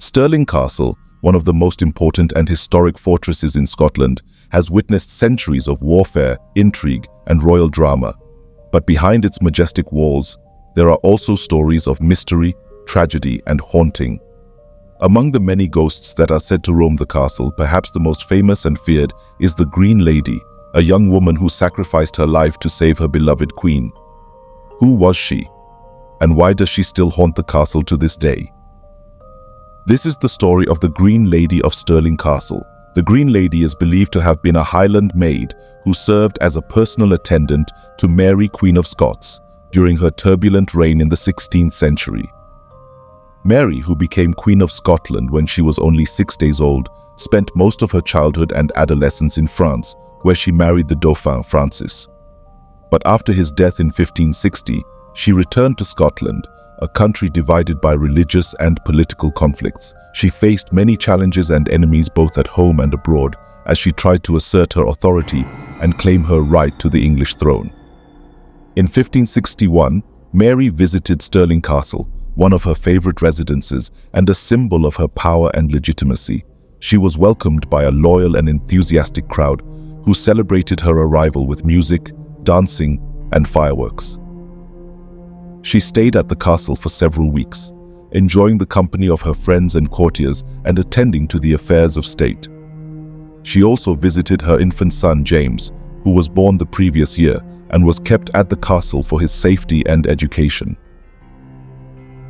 Stirling Castle, one of the most important and historic fortresses in Scotland, has witnessed centuries of warfare, intrigue, and royal drama. But behind its majestic walls, there are also stories of mystery, tragedy, and haunting. Among the many ghosts that are said to roam the castle, perhaps the most famous and feared is the Green Lady, a young woman who sacrificed her life to save her beloved queen. Who was she? And why does she still haunt the castle to this day? This is the story of the Green Lady of Stirling Castle. The Green Lady is believed to have been a Highland maid who served as a personal attendant to Mary, Queen of Scots, during her turbulent reign in the 16th century. Mary, who became Queen of Scotland when she was only 6 days old, spent most of her childhood and adolescence in France, where she married the Dauphin Francis. But after his death in 1560, she returned to Scotland, a country divided by religious and political conflicts. She faced many challenges and enemies both at home and abroad as she tried to assert her authority and claim her right to the English throne. In 1561, Mary visited Stirling Castle, one of her favorite residences and a symbol of her power and legitimacy. She was welcomed by a loyal and enthusiastic crowd who celebrated her arrival with music, dancing, and fireworks. She stayed at the castle for several weeks, enjoying the company of her friends and courtiers and attending to the affairs of state. She also visited her infant son James, who was born the previous year and was kept at the castle for his safety and education.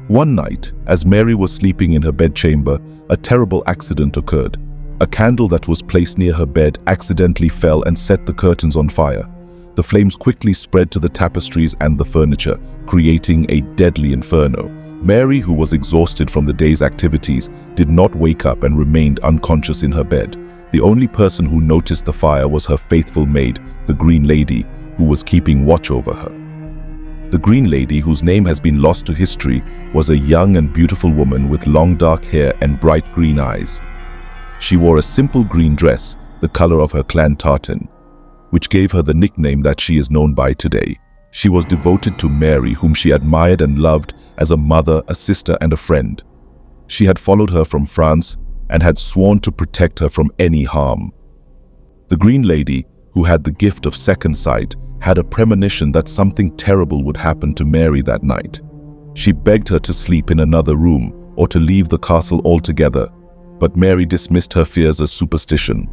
One night, as Mary was sleeping in her bedchamber, a terrible accident occurred. A candle that was placed near her bed accidentally fell and set the curtains on fire. The flames quickly spread to the tapestries and the furniture, creating a deadly inferno. Mary, who was exhausted from the day's activities, did not wake up and remained unconscious in her bed. The only person who noticed the fire was her faithful maid, the Green Lady, who was keeping watch over her. The Green Lady, whose name has been lost to history, was a young and beautiful woman with long dark hair and bright green eyes. She wore a simple green dress, the color of her clan tartan, which gave her the nickname that she is known by today. She was devoted to Mary, whom she admired and loved as a mother, a sister, and a friend. She had followed her from France and had sworn to protect her from any harm. The Green Lady, who had the gift of second sight, had a premonition that something terrible would happen to Mary that night. She begged her to sleep in another room or to leave the castle altogether, but Mary dismissed her fears as superstition.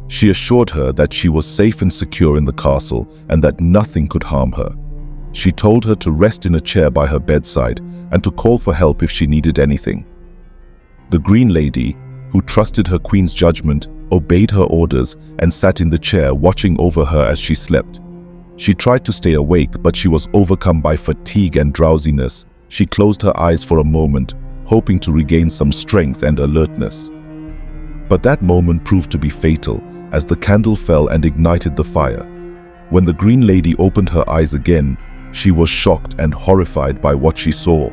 She assured her that she was safe and secure in the castle and that nothing could harm her. She told her to rest in a chair by her bedside and to call for help if she needed anything. The Green Lady, who trusted her queen's judgment, obeyed her orders and sat in the chair watching over her as she slept. She tried to stay awake, but she was overcome by fatigue and drowsiness. She closed her eyes for a moment, hoping to regain some strength and alertness. But that moment proved to be fatal, as the candle fell and ignited the fire. When the Green Lady opened her eyes again, she was shocked and horrified by what she saw.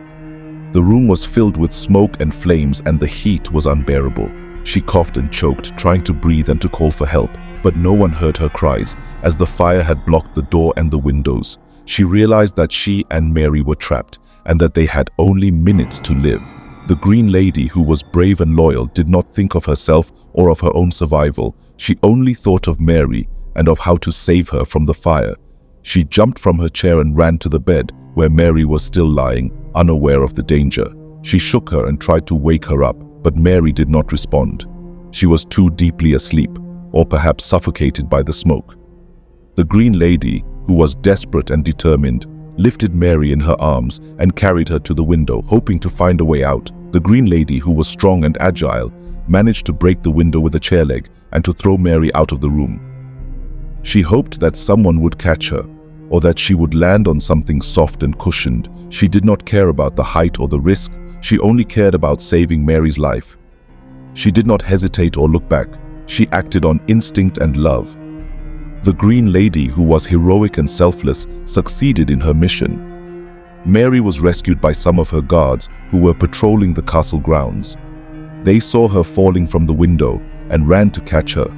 The room was filled with smoke and flames, and the heat was unbearable. She coughed and choked, trying to breathe and to call for help, but no one heard her cries, as the fire had blocked the door and the windows. She realized that she and Mary were trapped, and that they had only minutes to live. The Green Lady, who was brave and loyal, did not think of herself or of her own survival. She only thought of Mary and of how to save her from the fire. She jumped from her chair and ran to the bed, where Mary was still lying, unaware of the danger. She shook her and tried to wake her up, but Mary did not respond. She was too deeply asleep, or perhaps suffocated by the smoke. The Green Lady, who was desperate and determined, lifted Mary in her arms and carried her to the window, hoping to find a way out. The Green Lady, who was strong and agile, managed to break the window with a chair leg and to throw Mary out of the room. She hoped that someone would catch her, or that she would land on something soft and cushioned. She did not care about the height or the risk. She only cared about saving Mary's life. She did not hesitate or look back. She acted on instinct and love. The Green Lady, who was heroic and selfless, succeeded in her mission. Mary was rescued by some of her guards who were patrolling the castle grounds. They saw her falling from the window and ran to catch her.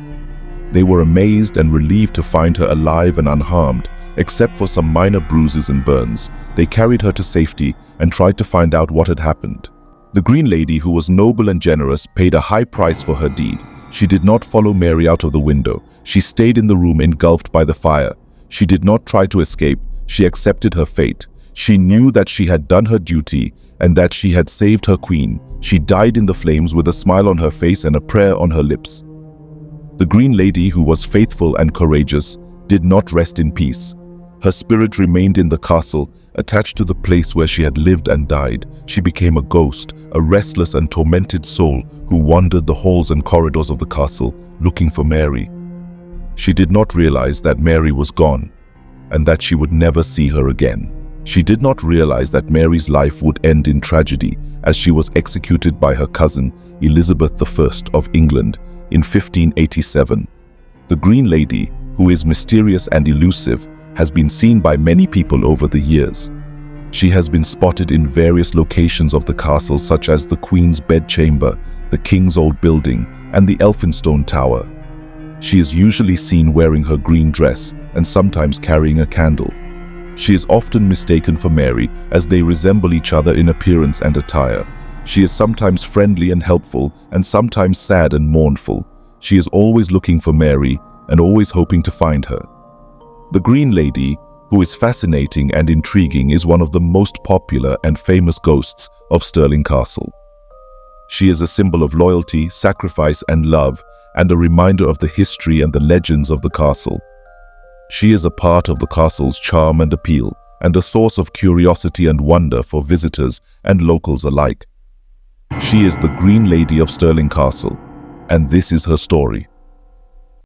They were amazed and relieved to find her alive and unharmed, except for some minor bruises and burns. They carried her to safety and tried to find out what had happened. The Green Lady, who was noble and generous, paid a high price for her deed. She did not follow Mary out of the window. She stayed in the room engulfed by the fire. She did not try to escape. She accepted her fate. She knew that she had done her duty and that she had saved her queen. She died in the flames with a smile on her face and a prayer on her lips. The Green Lady, who was faithful and courageous, did not rest in peace. Her spirit remained in the castle, attached to the place where she had lived and died. She became a ghost, a restless and tormented soul who wandered the halls and corridors of the castle, looking for Mary. She did not realize that Mary was gone, and that she would never see her again. She did not realize that Mary's life would end in tragedy, as she was executed by her cousin, Elizabeth I of England, in 1587. The Green Lady, who is mysterious and elusive, has been seen by many people over the years. She has been spotted in various locations of the castle, such as the Queen's Bedchamber, the King's Old Building, and the Elphinstone Tower. She is usually seen wearing her green dress and sometimes carrying a candle. She is often mistaken for Mary, as they resemble each other in appearance and attire. She is sometimes friendly and helpful, and sometimes sad and mournful. She is always looking for Mary and always hoping to find her. The Green Lady, who is fascinating and intriguing, is one of the most popular and famous ghosts of Stirling Castle. She is a symbol of loyalty, sacrifice, and love, and a reminder of the history and the legends of the castle. She is a part of the castle's charm and appeal, and a source of curiosity and wonder for visitors and locals alike. She is the Green Lady of Stirling Castle, and this is her story.